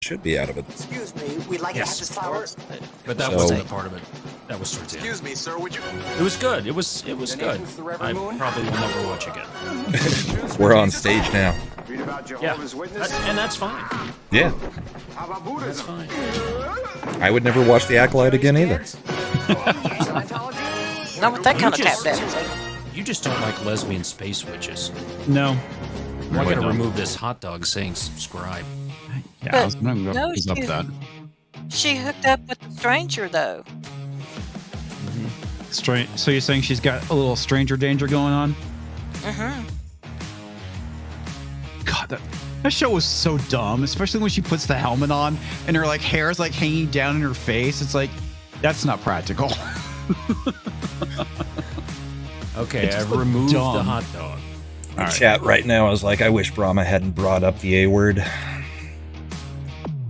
should be out of it. Excuse me, we'd like to have this flower. But that wasn't a part of it. That was towards the end. Excuse me, sir, would you... It was good. It was good. I probably will never watch again. We're on stage now. Read about Yeah, Jehovah's Witnesses. and that's fine. Yeah. How about That's Buddhism? fine. I would never watch The Acolyte again either. Not with that kind of tap dancing. You just don't like lesbian space witches. No. I gotta remove this hot dog saying subscribe. Yeah, I was gonna no, up that. She hooked up with the stranger, though. So you're saying she's got a little stranger danger going on? Mm-hmm. God, that show was so dumb, especially when she puts the helmet on and her like hair is like hanging down in her face. It's like, that's not practical. Okay, It's I've so removed the dumb. hot dog. The chat right now is like, I wish Brahma hadn't brought up the A word.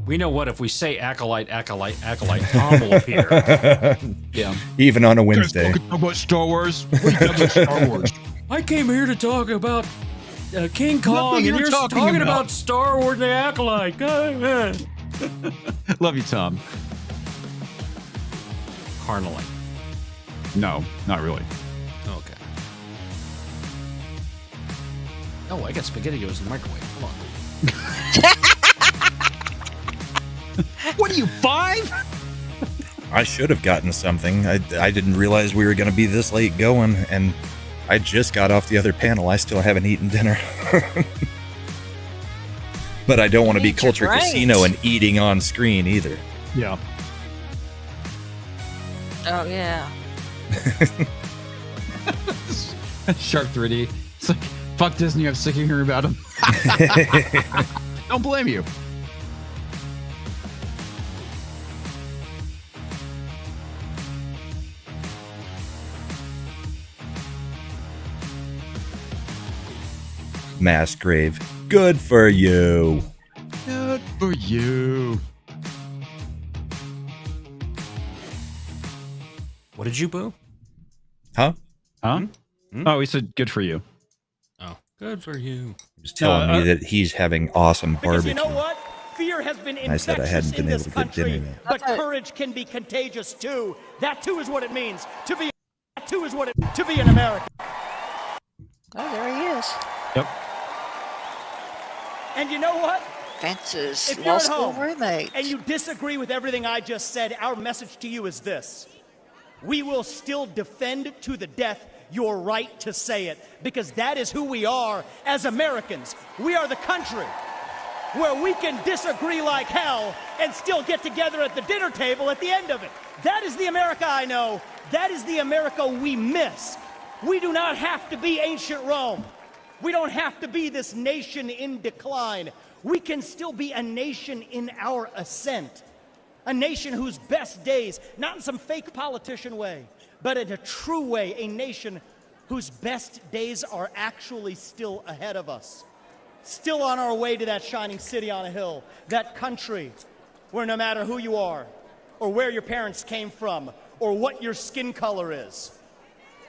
We know what if we say acolyte, Tom will appear. Yeah. Even on a Wednesday. Talk about Star Wars. What do you think about Star Wars? I came here to talk about King Kong, and you're talking about Star Wars the acolyte. Love you, Tom. Carnally. No, not really. Okay. Oh, I got SpaghettiOs in the microwave. Hold on. What are you, 5? I should have gotten something. I didn't realize we were going to be this late going, and I just got off the other panel. I still haven't eaten dinner. But I don't want to be Eat your Culture brains. Casino and eating on screen either. Yeah. Oh, yeah. Shark 3D. It's like, fuck Disney, I'm sick of hearing about him. Don't blame you. Mass grave. Good for you. Good for you. What did you boo? Huh? Huh? Oh, he said good for you. Oh, good for you. He was telling me that he's having awesome Because barbecue. you know what? Fear has been I said I hadn't infectious been in able this to get dinner country, yet. but courage can be contagious too. That too is what it means to be. That too is what it to be an American. Oh, there he is. Yep. And you know what? Fence's If law you're at school home roommate. and you disagree with everything I just said, our message to you is this: we will still defend to the death your right to say it, because that is who we are as Americans. We are the country where we can disagree like hell and still get together at the dinner table at the end of it. That is the America I know. That is the America we miss. We do not have to be ancient Rome. We don't have to be this nation in decline. We can still be a nation in our ascent. A nation whose best days, not in some fake politician way, but in a true way, a nation whose best days are actually still ahead of us. Still on our way to that shining city on a hill, that country where no matter who you are, or where your parents came from, or what your skin color is,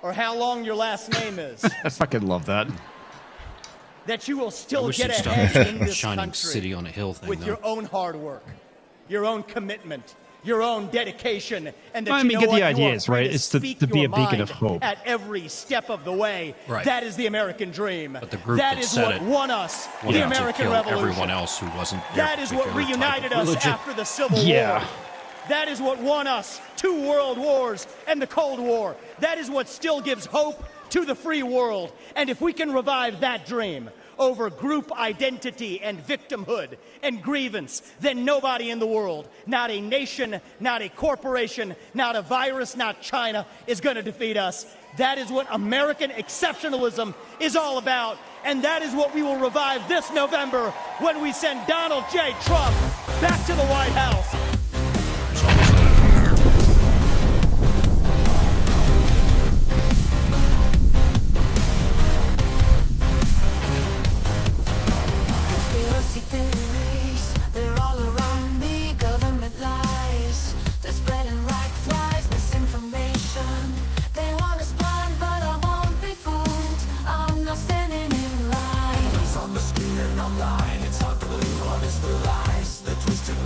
or how long your last name is, I fucking love that. that you will I still wish get you'd stop ahead in making the this shining country city on a hill thing, with though. your own hard work, your own commitment, your own dedication, and that I you mean, know get what, the you idea are is, free right? to It's to speak be a your beacon of mind hope. at every step of the way. Right. That is the American dream. But the group that that is said what it won us wanted the to American kill Revolution. everyone else who wasn't their That is what particular type reunited of us religion. after the Civil Yeah. War. That is what won us 2 world wars and the Cold War. That is what still gives hope to the free world. And if we can revive that dream over group identity and victimhood and grievance, then nobody in the world, not a nation, not a corporation, not a virus, not China, is going to defeat us. That is what American exceptionalism is all about. And that is what we will revive this November when we send Donald J. Trump back to the White House. Conspiracy theories, they're all around me. Government lies, they're spreading like flies. Misinformation, they want us blind, but I won't be fooled. I'm not standing in line. It's on the screen and online. It's hard to believe what is the lies. The twisted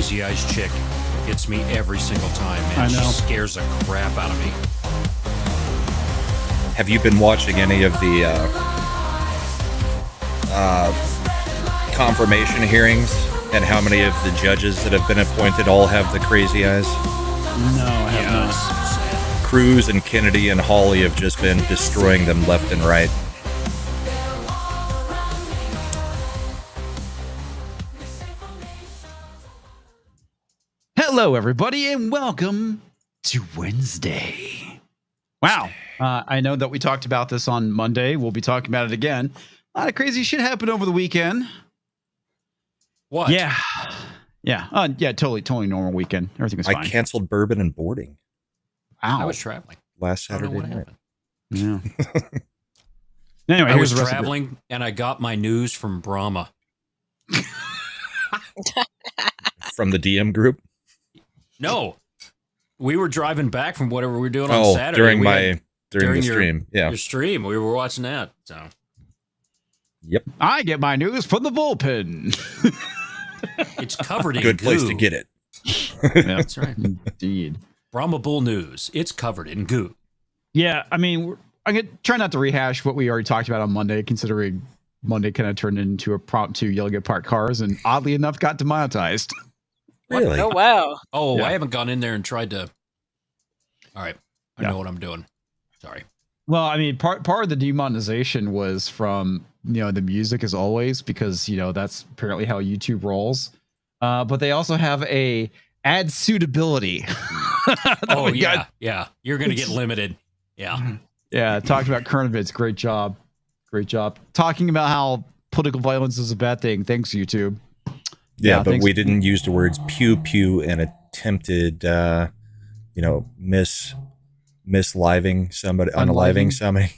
Crazy Eyes chick gets me every single time, man. I know. She scares the crap out of me. Have you been watching any of the confirmation hearings and how many of the judges that have been appointed all have the crazy eyes? No, I have not. It's sad. Cruz and Kennedy and Hawley have just been destroying them left and right. Hello, everybody, and welcome to Wednesday. Wow. I know that we talked about this on Monday. We'll be talking about it again. A lot of crazy shit happened over the weekend. What? Yeah. Yeah. Yeah, totally normal weekend. Everything was I fine. canceled bourbon and boarding Wow. I was traveling. last I don't know Saturday what night. happened. Yeah. Anyway, I here's was the rest of traveling, and I got my news from Brahma. From the DM group. No, we were driving back from whatever we were doing on Saturday. during We my had- during the your- stream. Yeah. Your stream. We were watching that. So Yep. I get my news from the bullpen. it's covered in Good goo. place to get it. Yeah, That's right. indeed. Brahma Bull News. It's covered in goo. Yeah, I mean, I'm gonna try not to rehash what we already talked about on Monday, considering Monday kind of turned into a prompt to yell get parked cars, and oddly enough, got demonetized. Really? Oh wow. Oh, Yeah. I haven't gone in there and tried to. All right, I Yeah. know what I'm doing. Sorry. Well, I mean, part of the demonetization was from the music as always, because that's apparently how YouTube rolls. But they also have a ad suitability. Oh we yeah, got- yeah. You're gonna get limited. Yeah. Yeah, talking about current events. Great job. Talking about how political violence is a bad thing. Thanks, YouTube. Yeah, Yeah, but thanks. we didn't use the words pew pew and attempted misliving somebody, unaliving somebody.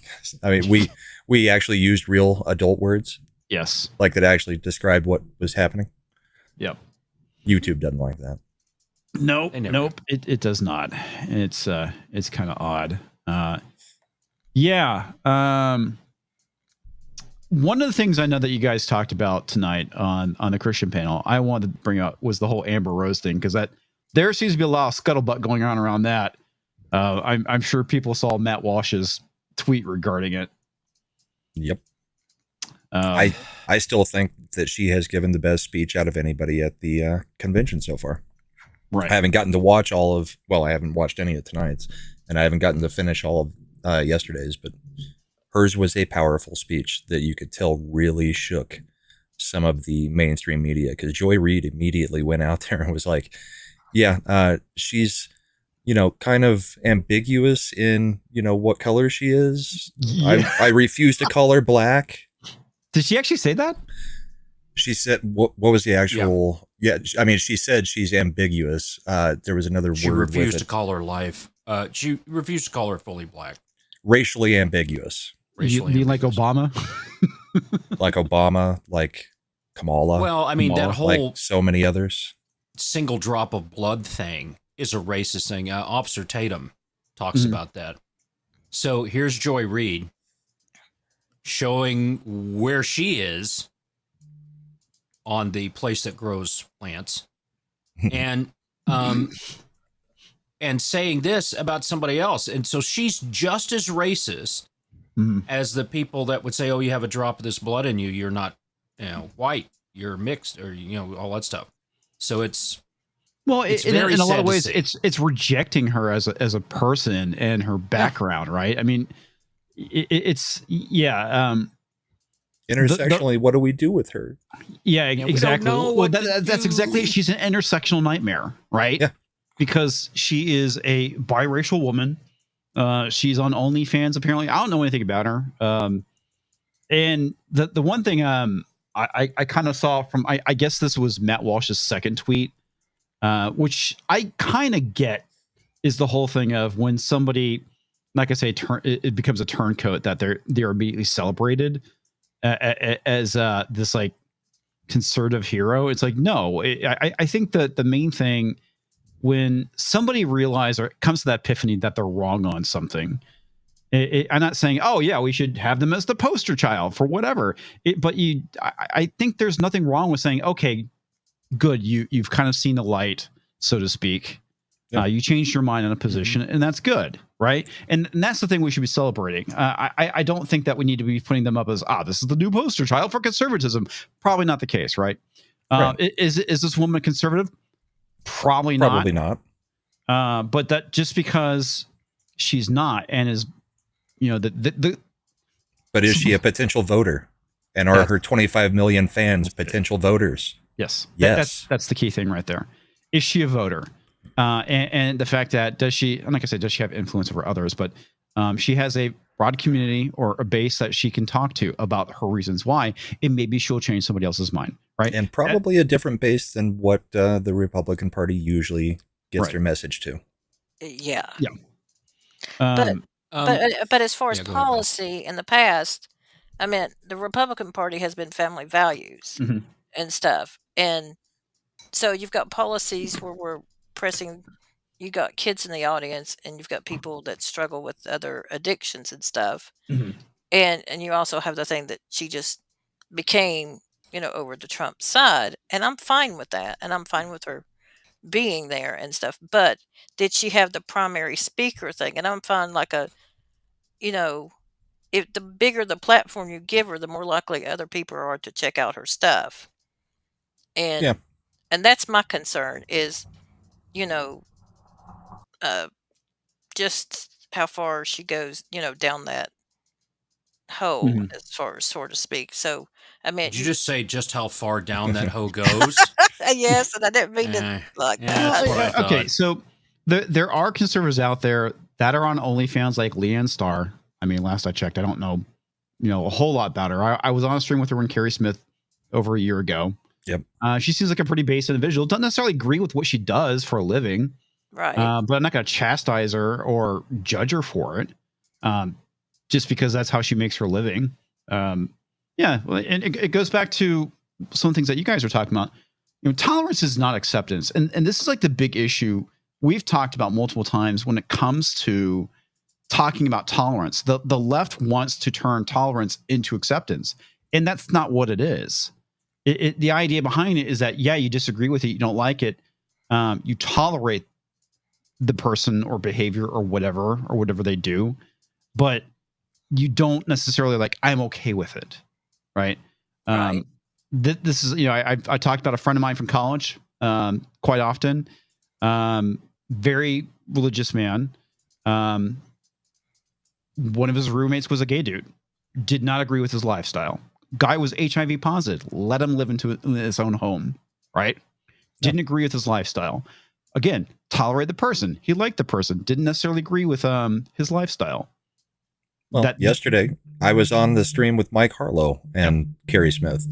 I mean, we actually used real adult words, Yes. like that actually described what was happening. Yep. YouTube doesn't like that. Nope. They never Nope. It does not. It's kind of odd. Yeah. One of the things I know that you guys talked about tonight on the Christian panel, I wanted to bring up was the whole Amber Rose thing, because there seems to be a lot of scuttlebutt going on around that. I'm sure people saw Matt Walsh's tweet regarding it. Yep. Um, I still think that she has given the best speech out of anybody at the convention so far. right. I haven't gotten to watch I haven't watched any of tonight's, and I haven't gotten to finish all of yesterday's, but hers was a powerful speech that you could tell really shook some of the mainstream media, because Joy Reid immediately went out there and was like, yeah, she's, kind of ambiguous in, what color she is. Yeah. I refuse to call her black. Did she actually say that? She said, what was the actual? Yeah, I mean, she said she's ambiguous. There was another She word refused with to it. call her life. She refused to call her fully black. Racially ambiguous, You Racially mean like ambiguous. Obama? like Obama, like Kamala, Well, I mean, that Kamala, whole like so many others. single drop of blood thing is a racist thing. Officer Tatum talks about that. So here's Joy Reid showing where she is on the place that grows plants, and and saying this about somebody else, and so she's just as racist Mhm. as the people that would say, "Oh, you have a drop of this blood in you. You're not, white. You're mixed, or all that stuff." So it's Well, It's in very a lot sad of to ways, see. it's rejecting her as a person and her background, right? I mean, it's yeah, Intersectionally, what do we do with her? yeah, we don't exactly. know Well, what to that's exactly. do. She's an intersectional nightmare, right? Yeah. Because she is a biracial woman. She's on OnlyFans apparently. I don't know anything about her. And the one thing I kind of saw from I guess this was Matt Walsh's second tweet, which I kind of get, is the whole thing of when somebody, like I say, it becomes a turncoat, that they're immediately celebrated as this like conservative hero. It's like, no, I think that the main thing, when somebody realizes or comes to that epiphany that they're wrong on something, I'm not saying, oh yeah, we should have them as the poster child for whatever. But I think there's nothing wrong with saying, okay, good. You've kind of seen the light, so to speak. Yeah. You changed your mind on a position, and that's good, right? And that's the thing we should be celebrating. I don't think that we need to be putting them up as this is the new poster child for conservatism. Probably not the case, right? Right. Is this woman conservative? Probably not. But that just because she's not, and is, But is she a potential voter? And are her 25 million fans potential voters? Yes. Yes. That's the key thing right there. Is she a voter? And the fact that does she have influence over others, but she has a broad community or a base that she can talk to about her reasons why, and maybe she'll change somebody else's mind, right? And probably a different base than what the Republican Party usually gets their message to. Yeah. Yeah. But as far as yeah, go ahead, Bob. policy in the past, I mean, the Republican Party has been family values Mhm. and stuff. And so you've got policies where we're pressing, you got kids in the audience, and you've got people that struggle with other addictions and stuff. Mhm. And you also have the thing that she just became, over the Trump side. And I'm fine with that. And I'm fine with her being there and stuff. But did she have the primary speaker thing? And I'm fine, like if the bigger the platform you give her, the more likely other people are to check out her stuff. And Yeah. and that's my concern is, just how far she goes, down that hole, Mhm. as far as, so to speak. So, I mean, Did you just say just how far down that hoe goes? yes, and I didn't mean Eh, it like yeah, that. that's what I Okay, thought. so there are conservatives out there that are on OnlyFans, like Leanne Starr. I mean, last I checked, I don't know, a whole lot about her. I was on a stream with her when Carrie Smith over a year ago. Yep. She seems like a pretty basic individual. Doesn't necessarily agree with what she does for a living, Right. but I'm not going to chastise her or judge her for it, just because that's how she makes her living. Yeah, well, and it goes back to some things that you guys are talking about. Tolerance is not acceptance, and this is like the big issue we've talked about multiple times when it comes to talking about tolerance. The left wants to turn tolerance into acceptance, and that's not what it is. The idea behind it is that, yeah, you disagree with it, you don't like it, you tolerate the person or behavior or whatever they do, but you don't necessarily like, I'm okay with it, right? Right. This is, I talked about a friend of mine from college quite often, very religious man. One of his roommates was a gay dude, did not agree with his lifestyle. Guy was HIV positive, let him live into his own home, right? Didn't agree with his lifestyle. Again, tolerate the person. He liked the person, didn't necessarily agree with his lifestyle. Well, yesterday I was on the stream with Mike Harlow and Carrie Smith.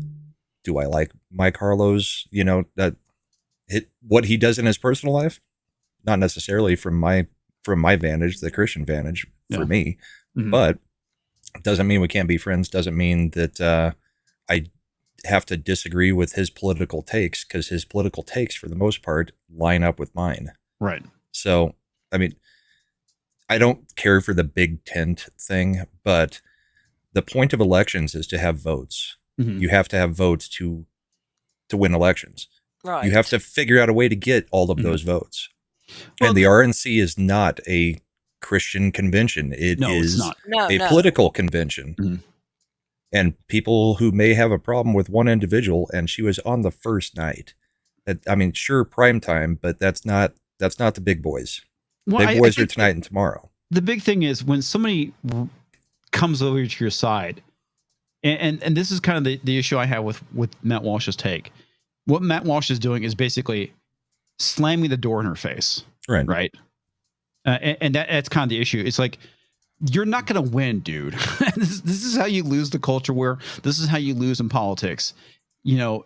Do I like Mike Harlow's, what he does in his personal life? Not necessarily from my vantage, the Christian vantage for me, but doesn't mean we can't be friends. Doesn't mean that I have to disagree with his political takes, because his political takes, for the most part, line up with mine. Right. So, I mean, I don't care for the big tent thing, but the point of elections is to have votes. Mhm. You have to have votes to win elections. Right. You have to figure out a way to get all of those votes. And the RNC is not a Christian convention. It is it's not. a political convention. Mhm. And people who may have a problem with one individual, and she was on the first night. I mean, sure, prime time, but that's not the big boys. Well, Big I boys are think tonight and tomorrow. the big thing is when somebody comes over to your side, and this is kind of the issue I have with Matt Walsh's take. What Matt Walsh is doing is basically slamming the door in her face. Right. And that's kind of the issue. It's like, you're not going to win, dude. This is how you lose the culture war. This is how you lose in politics. You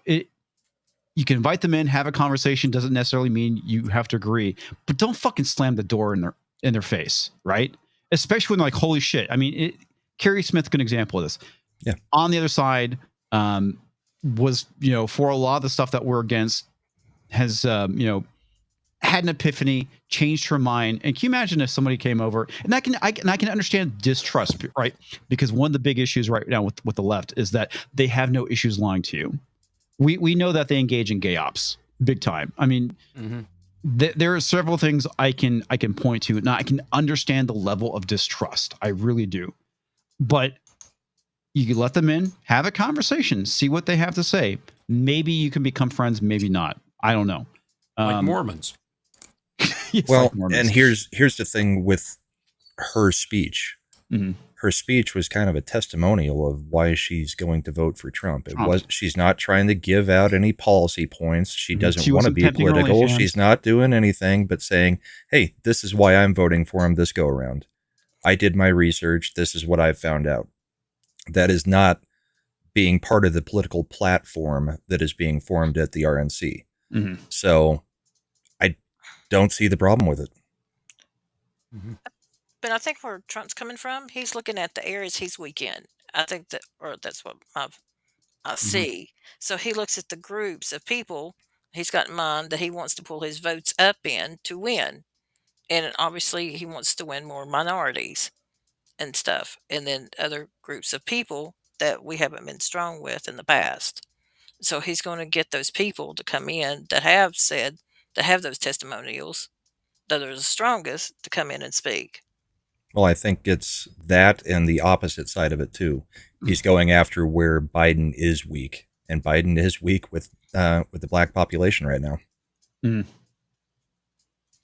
can invite them in, have a conversation. Doesn't necessarily mean you have to agree, but don't fucking slam the door in their face, right? Especially when they're like, holy shit. I mean, Carrie Smith, good example of this. Yeah. On the other side, was, for a lot of the stuff that we're against, has, had an epiphany, changed her mind. And can you imagine if somebody came over, and I can understand distrust, right? Because one of the big issues right now with the left is that they have no issues lying to you. we know that they engage in gay ops big time. I mean, there are several things I can point to. Now I can understand the level of distrust. I really do, but you can let them in, have a conversation, see what they have to say. Maybe you can become friends, maybe not. I don't know. Like Mormons. Yes, Well, like Mormons. and here's the thing with her speech. Her speech was kind of a testimonial of why she's going to vote for Trump. She's not trying to give out any policy points. She doesn't want to be political. She's not doing anything but saying, hey, this is why I'm voting for him this go around. I did my research. This is what I've found out. That is not being part of the political platform that is being formed at the RNC. So I don't see the problem with it. But I think where Trump's coming from, he's looking at the areas he's weak in. I think that, or that's what I see. So he looks at the groups of people he's got in mind that he wants to pull his votes up in to win. And obviously he wants to win more minorities and stuff. And then other groups of people that we haven't been strong with in the past. So he's going to get those people to come in that have said, that have those testimonials, that are the strongest, to come in and speak. Well, I think it's that and the opposite side of it, too. He's going after where Biden is weak, and Biden is weak with the black population right now.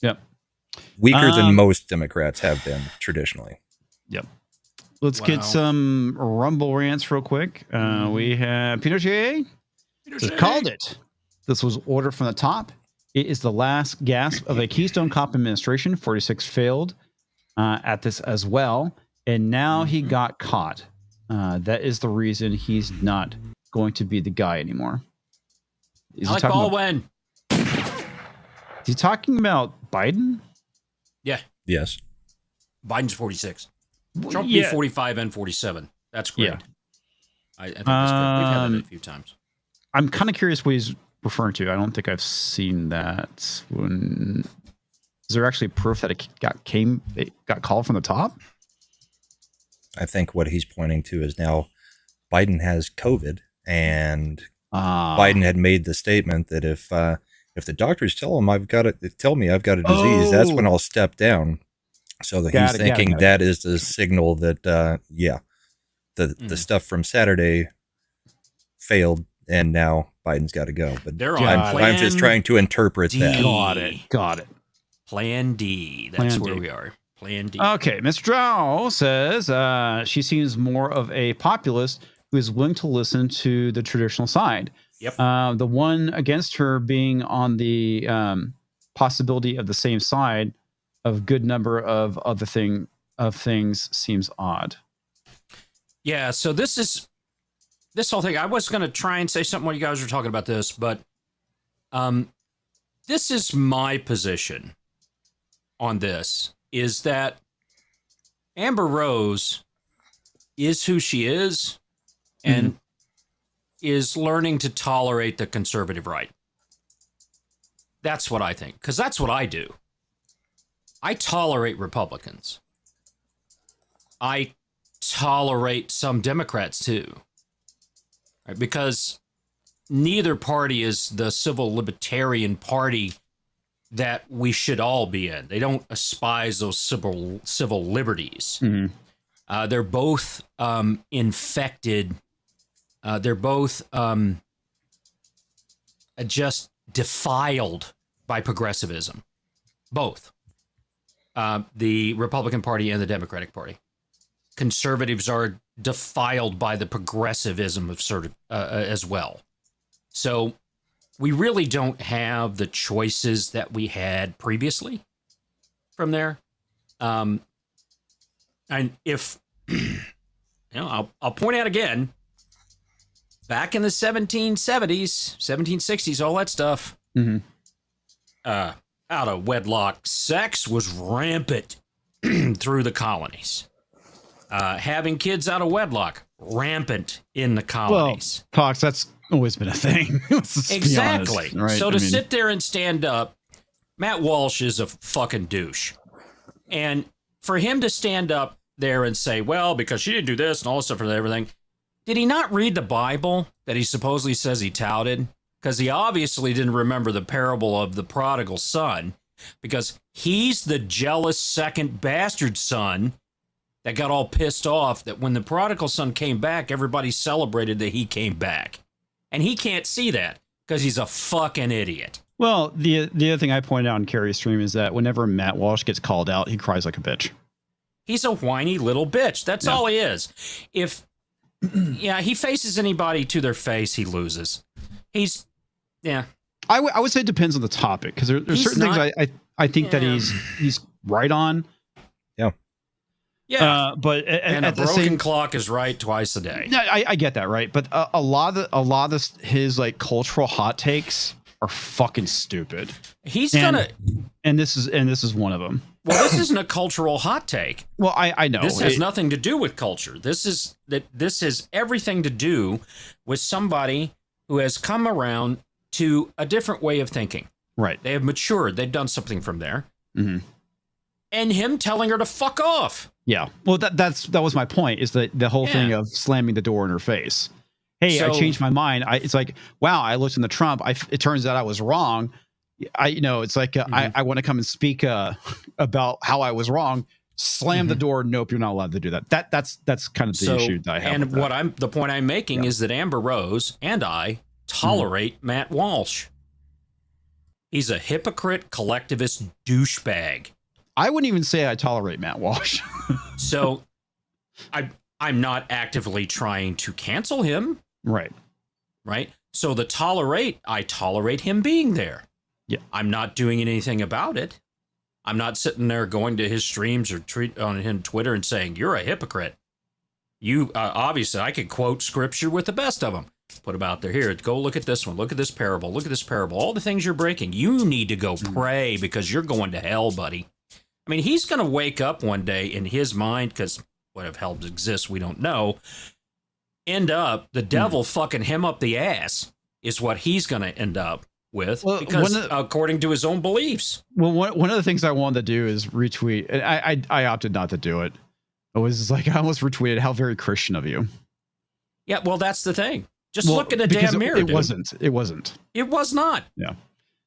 Yep. Weaker than most Democrats have been traditionally. Yep. Let's get some Rumble rants real quick. We have Peter J. Just called it. This was ordered from the top. It is the last gasp of a Keystone Cop administration. 46 failed at this as well. And now he got caught. That is the reason he's not going to be the guy anymore. Alec Baldwin. Is he talking about Biden? Yeah. Yes. Biden's 46. Trump be 45 and 47. That's great. Yeah. I think that's good. We've had that a few times. I'm kind of curious what he's referring to. I don't think I've seen that. Is there actually proof that it got called from the top? I think what he's pointing to is now Biden has COVID, and Biden had made the statement that if the doctors tell me I've got a disease, that's when I'll step down. So that he's thinking that is the signal that the stuff from Saturday failed, and now Biden's got to go. But I'm just trying to interpret that. Got it. Plan D. That's where we are. Plan D. Okay, Mr. Drow says she seems more of a populist who is willing to listen to the traditional side. Yep. The one against her being on the possibility of the same side of good number of other things seems odd. Yeah, so this whole thing, I was going to try and say something while you guys were talking about this, but this is my position on this, is that Amber Rose is who she is and is learning to tolerate the conservative right. That's what I think, because that's what I do. I tolerate Republicans. I tolerate some Democrats too, right? Because neither party is the civil libertarian party that we should all be in. They don't despise those civil liberties. They're both infected. They're both just defiled by progressivism. Both. The Republican Party and the Democratic Party. Conservatives are defiled by the progressivism of as well. So we really don't have the choices that we had previously from there. And if, I'll point out again, back in the 1770s, 1760s, all that stuff, out of wedlock sex was rampant through the colonies. Having kids out of wedlock, rampant in the colonies. Well, Cox, that's always been a thing. Exactly. Honest, right? So to sit there and stand up, Matt Walsh is a fucking douche. And for him to stand up there and say, well, because she didn't do this and all this stuff and everything, Did he not read the Bible that he supposedly says he touted? Because he obviously didn't remember the parable of the prodigal son, because he's the jealous second bastard son that got all pissed off that when the prodigal son came back, everybody celebrated that he came back. And he can't see that because he's a fucking idiot. Well, the other thing I pointed out in Carrie's stream is that whenever Matt Walsh gets called out, he cries like a bitch. He's a whiny little bitch. That's all he is. If he faces anybody to their face, he loses. I would say it depends on the topic, because there's certain things I think that he's right on. Yeah. But and a broken clock is right twice a day. Yeah, I get that, right? But a lot of his like cultural hot takes are fucking stupid. And this is one of them. Well, this isn't a cultural hot take. Well, I know this has nothing to do with culture. This has everything to do with somebody who has come around to a different way of thinking. Right. They have matured. They've done something from there. Mm-hmm. And him telling her to fuck off. Yeah. Well, that was my point, is that the whole thing of slamming the door in her face. Hey, I changed my mind. It's like, wow, I looked in the Trump. It turns out I was wrong. It's like, I want to come and speak about how I was wrong. Slam the door. Nope, you're not allowed to do that. That's kind of the issue that I have. And the point I'm making is that Amber Rose and I tolerate Matt Walsh. He's a hypocrite, collectivist douchebag. I wouldn't even say I tolerate Matt Walsh. So I'm not actively trying to cancel him. Right. So I tolerate him being there. Yeah. I'm not doing anything about it. I'm not sitting there going to his streams or on him Twitter and saying, you're a hypocrite. You obviously, I could quote scripture with the best of them. Put them out there. Here, go look at this one. Look at this parable. Look at this parable. All the things you're breaking. You need to go pray because you're going to hell, buddy. I mean, he's going to wake up one day in his mind, because what if hell exists, we don't know. End up, the devil fucking him up the ass is what he's going to end up with, because according to his own beliefs. Well, one of the things I wanted to do is retweet, and I opted not to do it. It was like, I almost retweeted, how very Christian of you. Yeah, well, that's the thing. Just look at the damn mirror. It wasn't. It was not. Yeah.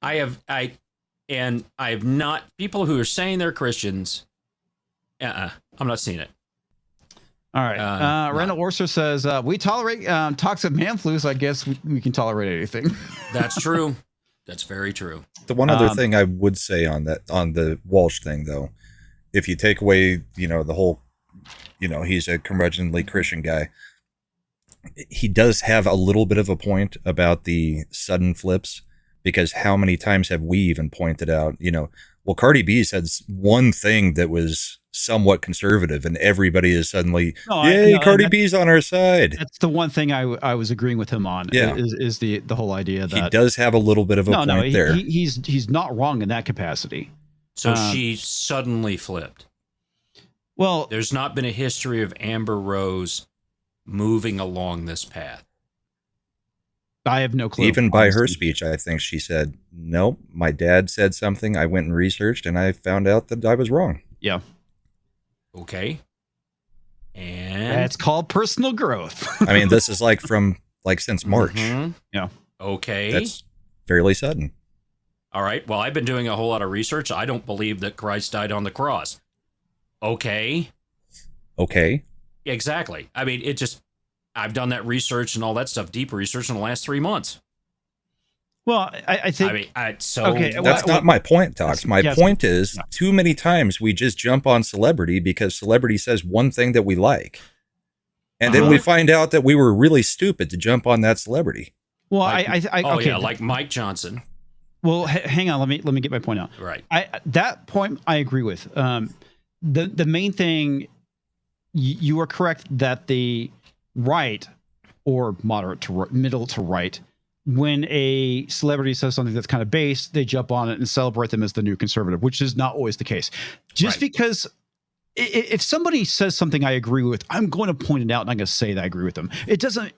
I have not, people who are saying they're Christians, I'm not seeing it. All right. Randall Orser says, we tolerate toxic man flus. I guess we can tolerate anything. That's true. That's very true. The one other thing I would say on the Walsh thing, though, if you take away, the whole, he's a curmudgeonly Christian guy, he does have a little bit of a point about the sudden flips, because how many times have we even pointed out, well, Cardi B said one thing that was somewhat conservative and everybody is suddenly, Cardi B's on our side. That's the one thing I was agreeing with him on. Yeah. Is the whole idea that he does have a little bit of a point there. He's not wrong in that capacity. So she suddenly flipped. Well, there's not been a history of Amber Rose moving along this path. I have no clue. Even by her speech, I think she said, nope, my dad said something. I went and researched and I found out that I was wrong. Yeah. Okay. And that's called personal growth. I mean, this is since March. Mm-hmm. Yeah. Okay. That's fairly sudden. All right. Well, I've been doing a whole lot of research. I don't believe that Christ died on the cross. Okay. Exactly. I mean, I've done that research and all that stuff, deep research in the last 3 months. Well, I think. That's not my point, Tox. My point is, too many times we just jump on celebrity because celebrity says one thing that we like. And then we find out that we were really stupid to jump on that celebrity. Well, like Mike Johnson. Well, hang on. Let me get my point out. Right. That point I agree with. The main thing, you are correct that the right, or moderate to middle to right, when a celebrity says something that's kind of base, they jump on it and celebrate them as the new conservative, which is not always the case. Because if somebody says something I agree with, I'm going to point it out and I'm going to say that I agree with them. It doesn't,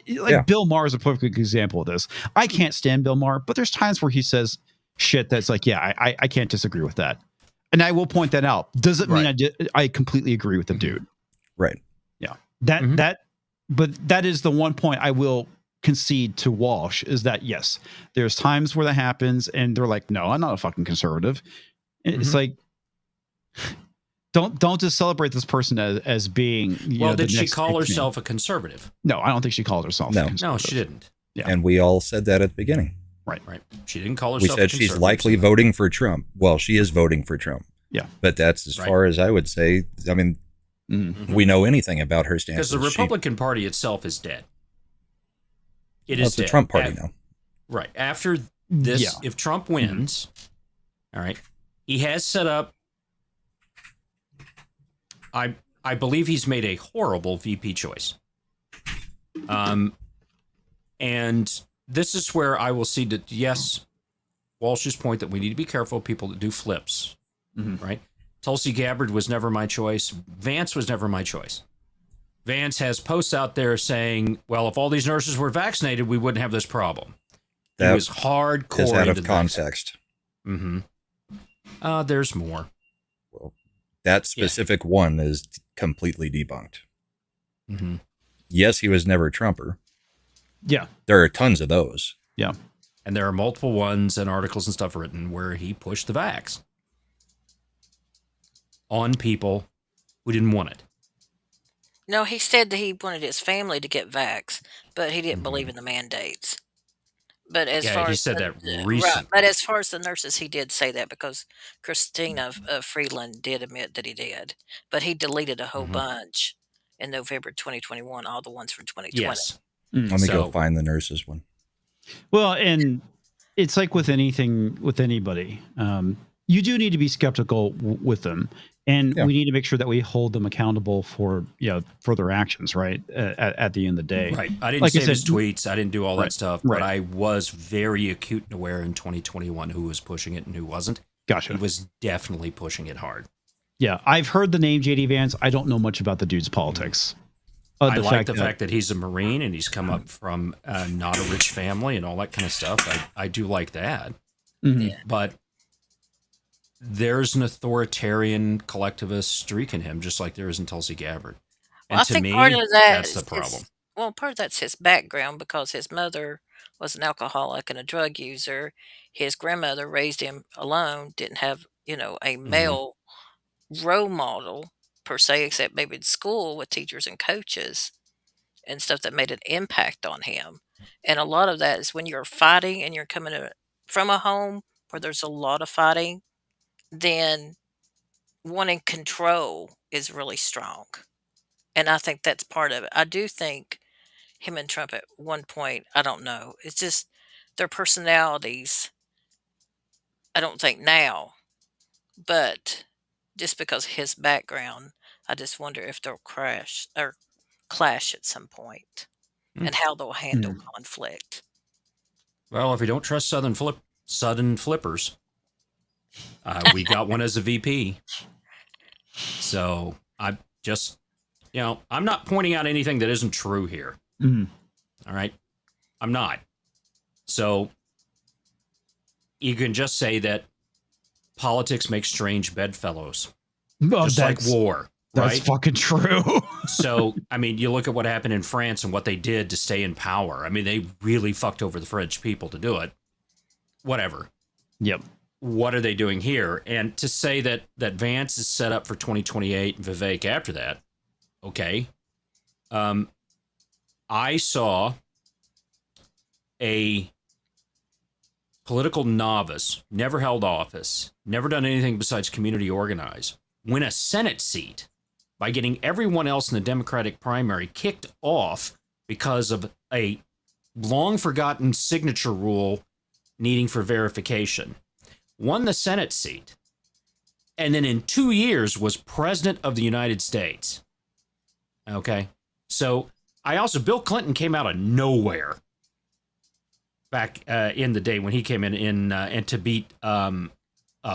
Bill Maher is a perfect example of this. I can't stand Bill Maher, but there's times where he says shit that's like, I can't disagree with that. And I will point that out. Doesn't mean I completely agree with the dude. Right. Yeah. That but that is the one point I will concede to Walsh is that, yes, there's times where that happens and they're like, no, I'm not a fucking conservative. It's like, don't just celebrate this person as being, well, did she call herself a conservative? No, I don't think she called herself a conservative. No, she didn't. Yeah. And we all said that at the beginning. Right. She didn't call We herself said she's likely voting for Trump. Well, she is voting for Trump. Yeah. But that's as far as I would say. I mean, we know anything about her stance. Because the Republican Party itself is dead. It's the Trump Party now. Right. After this, if Trump wins, all right, he has set up, I believe he's made a horrible VP choice. And this is where I will see that, yes, Walsh's point that we need to be careful of people that do flips, right? Tulsi Gabbard was never my choice. Vance was never my choice. Vance has posts out there saying, well, if all these nurses were vaccinated, we wouldn't have this problem. That was hardcore. Is out of context. There's more. Well, that specific one is completely debunked. Yes, he was never a Trumper. Yeah. There are tons of those. Yeah. And there are multiple ones and articles and stuff written where he pushed the vax on people who didn't want it. No, he said that he wanted his family to get vax, but he didn't believe in the mandates. But as far he as said that recently. right, but as far as the nurses, he did say that because Christina Freeland did admit that he did, but he deleted a whole bunch in November 2021, all the ones from 2020. Yes. Let me go find the nurses one. Well, and it's like with anything, with anybody, you do need to be skeptical with them. And we need to make sure that we hold them accountable for for their actions, right? At the end of the day, right? I didn't save his tweets. I didn't do all that stuff, but I was very acute and aware in 2021 who was pushing it and who wasn't. Gotcha. He was definitely pushing it hard. Yeah, I've heard the name JD Vance. I don't know much about the dude's politics. I like the fact that he's a Marine and he's come up from not a rich family and all that kind of stuff. I do like that, but there's an authoritarian collectivist streak in him, just like there is in Tulsi Gabbard. And Well, I to think me, part of that that's the problem. part of that's his background because his mother was an alcoholic and a drug user. His grandmother raised him alone, didn't have, a male role model per se, except maybe in school with teachers and coaches and stuff that made an impact on him. And a lot of that is when you're fighting and you're coming from a home where there's a lot of fighting, then wanting control is really strong. And I think that's part of it. I do think him and Trump at one point, I don't know. It's just their personalities. I don't think now, but just because of his background, I just wonder if they'll crash or clash at some point and how they'll handle conflict. Well, if you don't trust sudden flippers, we got one as a VP. So I just, I'm not pointing out anything that isn't true here. All right. I'm not. So you can just say that politics makes strange bedfellows. Just like war. That's right? fucking true. So, I mean, you look at what happened in France and what they did to stay in power. I mean, they really fucked over the French people to do it. Whatever. Yep. What are they doing here? And to say that Vance is set up for 2028 and Vivek after that, okay. I saw a political novice, never held office, never done anything besides community organize, win a Senate seat by getting everyone else in the Democratic primary kicked off because of a long-forgotten signature rule needing for verification. Won the Senate seat, and then in 2 years was president of the United States. Okay? So Bill Clinton came out of nowhere back in the day when he came in and to beat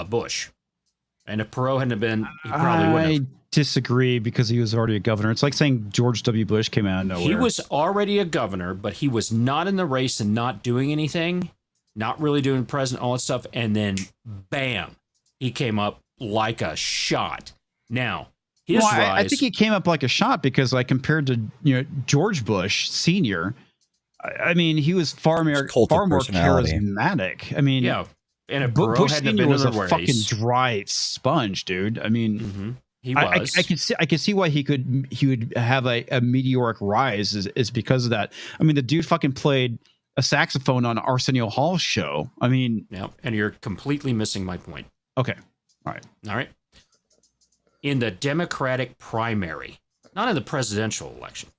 Bush. And if Perot hadn't been, he probably wouldn't have. I disagree because he was already a governor. It's like saying George W. Bush came out of nowhere. He was already a governor, but he was not in the race and not doing anything, not really doing president, all that stuff. And then, bam, he came up like a shot. Now, His Well, rise. I think he came up like a shot because, like, compared to George Bush Senior, I mean, he was far more cult of personality. charismatic. I mean, yeah, and if Bush Perot hadn't Senior been was in a the race, fucking dry sponge, dude. I mean, he I was. could see why he would have a meteoric rise is because of that. I mean, the dude fucking played a saxophone on Arsenio Hall's show. I mean, Yeah, and you're completely missing my point. okay, all right. In the Democratic primary, not in the presidential election,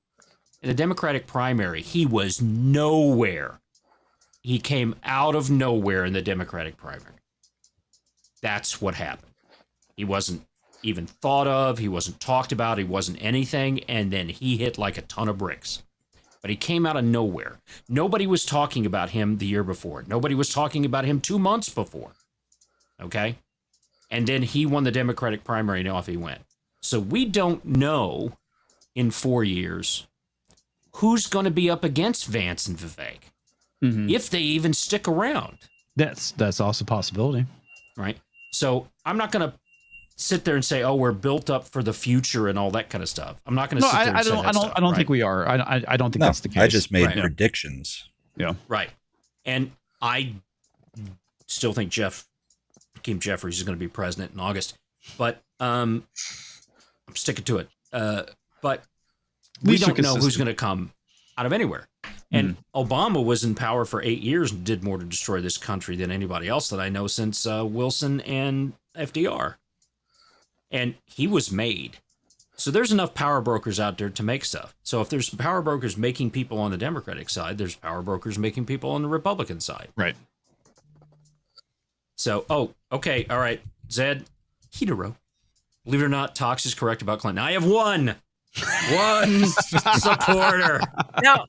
in the Democratic primary, he was nowhere. He came out of nowhere in the Democratic primary. That's what happened. He wasn't even thought of. He wasn't talked about. He wasn't anything. And then he hit like a ton of bricks. But he came out of nowhere. Nobody was talking about him the year before. Nobody was talking about him 2 months before. Okay? And then he won the Democratic primary and off he went. So we don't know in 4 years who's going to be up against Vance and Vivek, if they even stick around. That's also a possibility, right? So I'm not going to sit there and say, "Oh, we're built up for the future" and all that kind of stuff. I'm not going to sit there and say that stuff, I don't right? think we are. I don't think No, that's the case. I just made Right. predictions. Yeah. Right. And I still think Hakeem Jeffries is going to be president in August, but I'm sticking to it. But we least you're don't know who's consistent. going to come out of anywhere. And Obama was in power for 8 years and did more to destroy this country than anybody else that I know since Wilson and FDR. And he was made. So there's enough power brokers out there to make stuff. So if there's power brokers making people on the Democratic side, there's power brokers making people on the Republican side. Right. So, okay, all right, Zed, hetero. Believe it or not, Tox is correct about Clinton. I have one supporter. Now,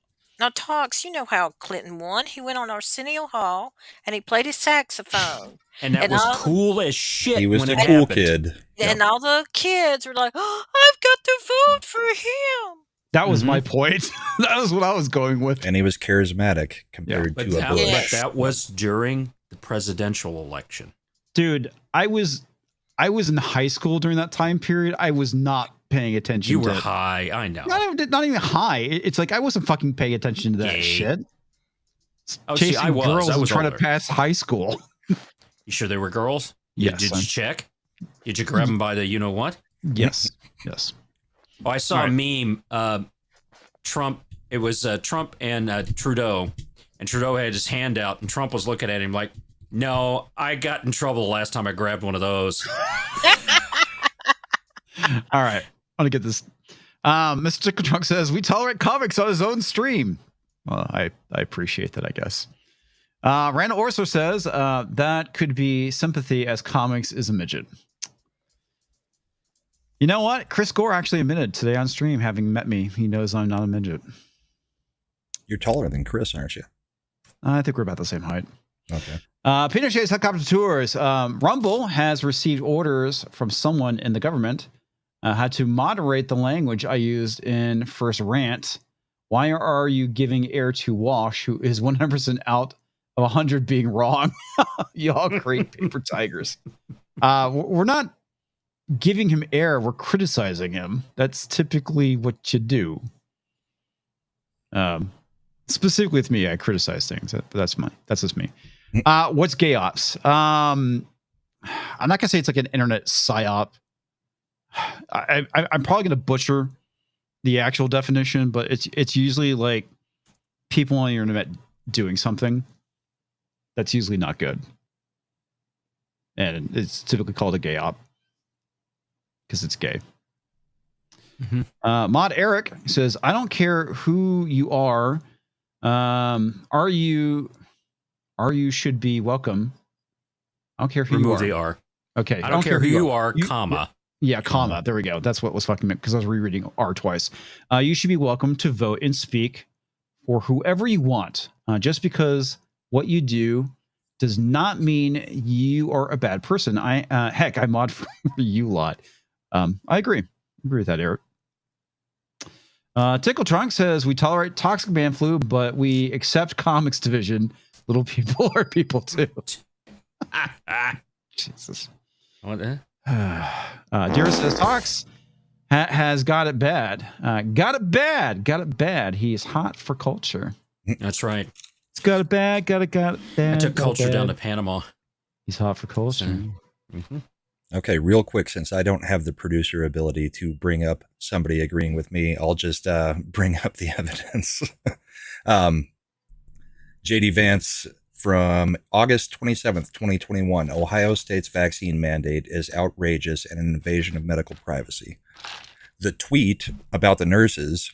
Talks, you know how Clinton won. He went on Arsenio Hall and he played his saxophone. And that And was all- cool as shit. He was when the it cool happened. kid. And all the kids were like, "Oh, I've got to vote for him." That was my point. That was what I was going with. And he was charismatic compared But to a that, Bush. Yes. but that was during the presidential election. Dude, I was in high school during that time period. I was not paying attention You to were high, I know. not even high. It's like I wasn't fucking paying attention to that Gay. shit. Oh, see, Chasing I was. girls I and was trying older. to pass high school. You sure they were girls? Yes, Did I'm- you check? Did you grab them by the you know what? Yes. Yes. Oh, I saw Right. a meme. Trump. It was Trump and Trudeau, and Trudeau had his hand out, and Trump was looking at him like, "No, I got in trouble the last time I grabbed one of those." All right. I want to get this. Mr. Tickle Trunk says, we tolerate comics on his own stream. Well, I appreciate that, I guess. Randall Orso says, that could be sympathy as comics is a midget. You know what? Chris Gore actually admitted today on stream, having met me, he knows I'm not a midget. You're taller than Chris, aren't you? I think we're about the same height. Okay. Pinochet's helicopter tours. Rumble has received orders from someone in the government how to moderate the language I used in first rant. Why are you giving air to Wash, who is 100% out of 100 being wrong? Y'all great paper tigers. We're not giving him air. We're criticizing him. That's typically what you do. Specifically with me, I criticize things. That's just me. What's gay ops? I'm not gonna say it's like an internet psyop. I'm probably gonna butcher the actual definition, but it's usually like people on the internet doing something that's usually not good, and it's typically called a gay op because it's gay. Mod Eric says, "I don't care who you are. Are you should be welcome. I don't care who Remove you the are. R. Okay, I don't care who you are, comma. Yeah, comma. There we go. That's what was fucking meant because I was rereading R twice. You should be welcome to vote and speak for whoever you want. Just because what you do does not mean you are a bad person. Heck, I mod for you lot. I agree. Agree with that, Eric. Tickle Trunk says we tolerate toxic man flu, but we accept comics division. Little people are people too. Jesus. What? Dira says, Tox, has got it bad. Got it bad. Got it bad. He's hot for culture. That's right. It's got it bad. Got it bad. I took culture down to Panama. He's hot for culture. Mm-hmm. Okay, real quick, since I don't have the producer ability to bring up somebody agreeing with me, I'll just bring up the evidence. JD Vance from August 27th, 2021, Ohio State's vaccine mandate is outrageous and an invasion of medical privacy. The tweet about the nurses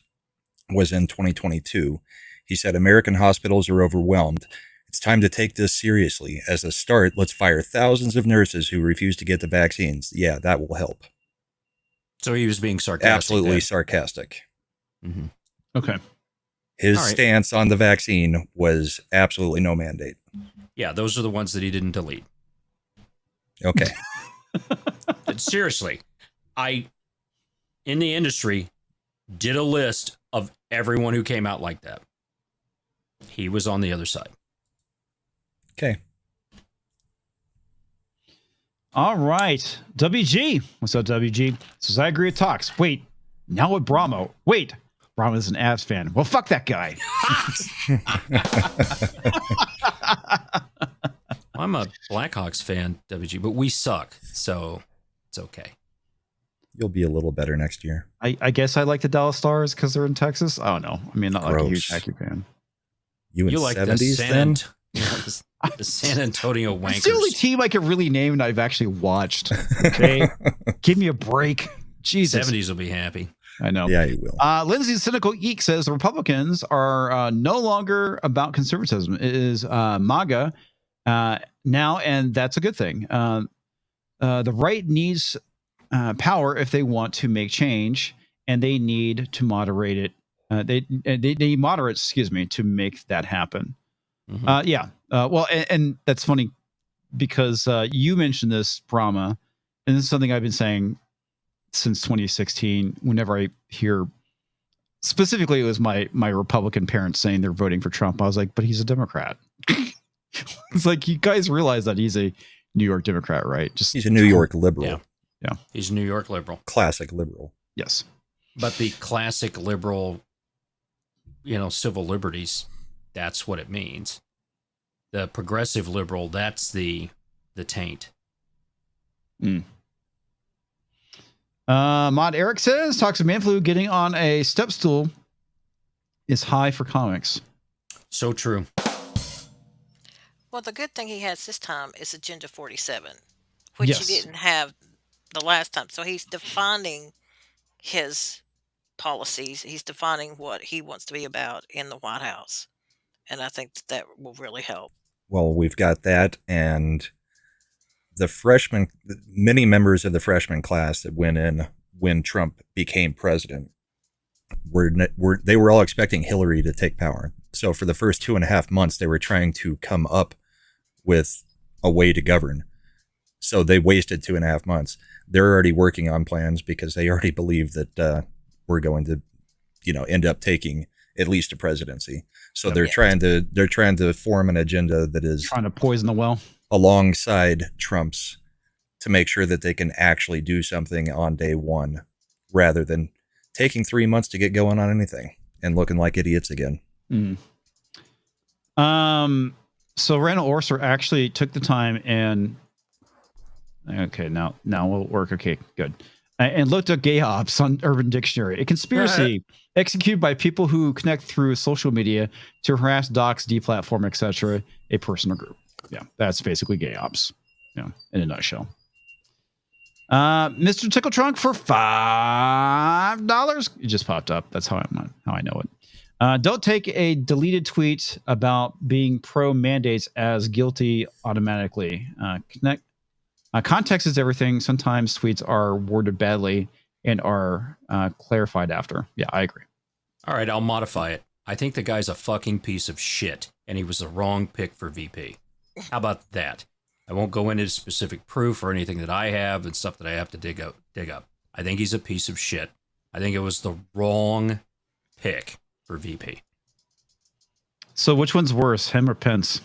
was in 2022. He said, American hospitals are overwhelmed. It's time to take this seriously. As a start, let's fire thousands of nurses who refuse to get the vaccines. Yeah, that will help. So he was being sarcastic. Absolutely there. sarcastic. Mm-hmm. Okay. His All right. stance on the vaccine was absolutely no mandate. Yeah, those are the ones that he didn't delete. Okay. Seriously, I, in the industry, did a list of everyone who came out like that. He was on the other side. Okay. All right. WG. What's up, WG? Says, I agree with Talks. Wait, now with Brahmo. Wait, Brahmo's an Avs fan. Well, fuck that guy. I'm a Blackhawks fan, WG, but we suck, so it's okay. You'll be a little better next year. I guess I like the Dallas Stars because they're in Texas. I don't know. I mean, not like a huge Gross. hockey fan. You in You like the 70s then? the San Antonio It's the only Wankers. team I can really name and I've actually watched. Okay. Give me a break. Jesus. 70s will be happy. I know. Yeah, you will. Lindsay Cynical Geek says the Republicans are no longer about conservatism. It is MAGA now, and that's a good thing. The right needs power if they want to make change, and they need to moderate it. They need moderates, excuse me, to make that happen. Mhm. Yeah. Well, and that's funny because you mentioned this, Brahma, and this is something I've been saying since 2016. Whenever I hear, specifically, it was my Republican parents saying they're voting for Trump. I was like, but he's a Democrat. It's like, you guys realize that he's a New York Democrat, right? Just He's a New York liberal. Yeah. He's a New York liberal. Classic liberal. Yes. But the classic liberal, civil liberties, that's what it means. The progressive liberal, that's the taint. Mod Eric says, talks of Manflu getting on a step stool is high for comics. So true. Well, the good thing he has this time is Agenda 47, which Yes. he didn't have the last time. So he's defining his policies. He's defining what he wants to be about in the White House. And I think that will really help. Well, we've got that, and many members of the freshman class that went in when Trump became president they were all expecting Hillary to take power. So for the first 2.5 months, they were trying to come up with a way to govern. So they wasted 2.5 months. They're already working on plans because they already believe that we're going to, end up taking at least a presidency. So they're trying to form an agenda that is Trying to poison the well. alongside Trump's to make sure that they can actually do something on day one rather than taking 3 months to get going on anything and looking like idiots again. So Randall Orser actually took the time and okay, now will work. Okay, good. And looked up gay ops on Urban Dictionary. A conspiracy executed by people who connect through social media to harass, dox, deplatform, etc. a person or group. Yeah, that's basically gay ops. Yeah, in a nutshell. Mr. Tickle Trunk for $5. It just popped up. That's how I know it. Don't take a deleted tweet about being pro mandates as guilty automatically. Context is everything. Sometimes tweets are worded badly and are clarified after. Yeah, I agree. All right, I'll modify it. I think the guy's a fucking piece of shit, and he was the wrong pick for VP. How about that? I won't go into specific proof or anything that I have and stuff that I have to dig up. I think he's a piece of shit. I think it was the wrong pick for VP. So which one's worse, him or Pence?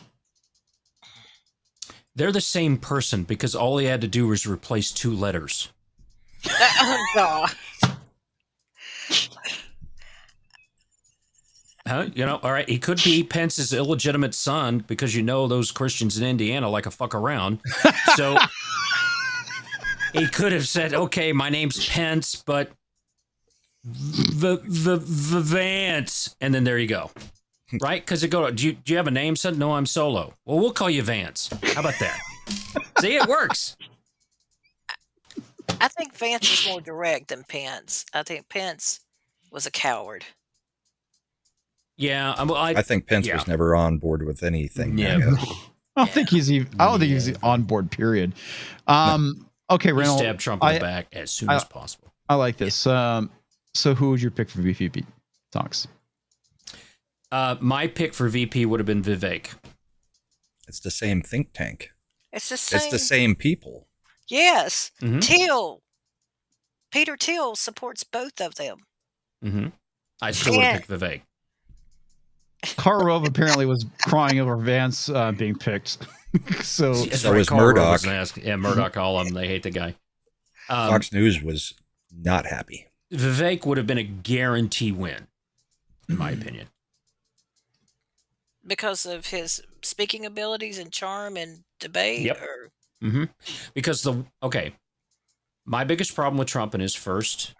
They're the same person because all he had to do was replace 2 letters. Oh, God. You know, all right, he could be Pence's illegitimate son because you know those Christians in Indiana like a fuck around. So he could have said, okay, my name's Pence, but the Vance. And then there you go. Right? Because do you have a name, son? No, I'm solo. Well, we'll call you Vance. How about that? See, it works. I think Vance is more direct than Pence. I think Pence was a coward. Yeah, I think Pence was never on board with anything. Yeah. I don't think he's even. I don't think he's on board. Period. Okay, Randall. Stab Trump in the back as soon as possible. I like this. So, who would your pick for VP talks? My pick for VP would have been Vivek. It's the same think tank. It's the same. It's the same people. Yes. Mm-hmm. Peter Thiel supports both of them. Mm-hmm. I still would have picked Vivek. Karlov apparently was crying over Vance being picked. So was Murdoch. Yeah, Murdoch, all of them. They hate the guy. Fox News was not happy. Vivek would have been a guarantee win, in my opinion. Because of his speaking abilities and charm and debate? Yep. Mm-hmm. Because my biggest problem with Trump in his first,